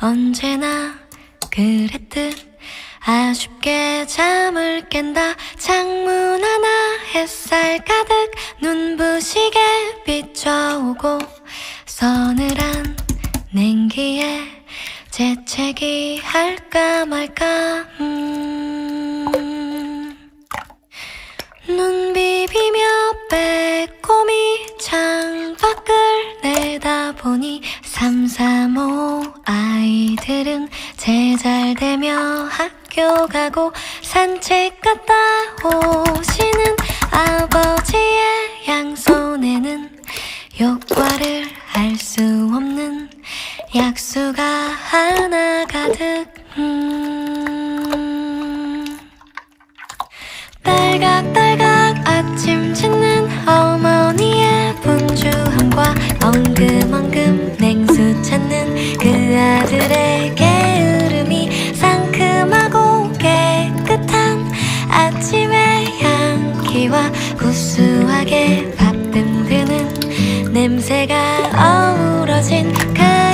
언제나 그랬듯 아쉽게 잠을 깬다. 창문 하나 햇살 가득 눈부시게 비춰오고 서늘한 냉기에 재채기 할까 말까. 눈 비비며 빼꼼히 창밖을 내다보니 335 아이들은 제잘되며 학교 가고 산책 갔다 오시는 아버지의 양손에는 효과를 알 수 없는 약수가 하나 가득. 딸각딸각 아침 짓는 어머니의 분주함과 엉금엉금 냉수 찾는 그 아들의 게으름이 상큼하고 깨끗한 아침의 향기와 구수하게 밥 뜸드는 냄새가 어우러진 그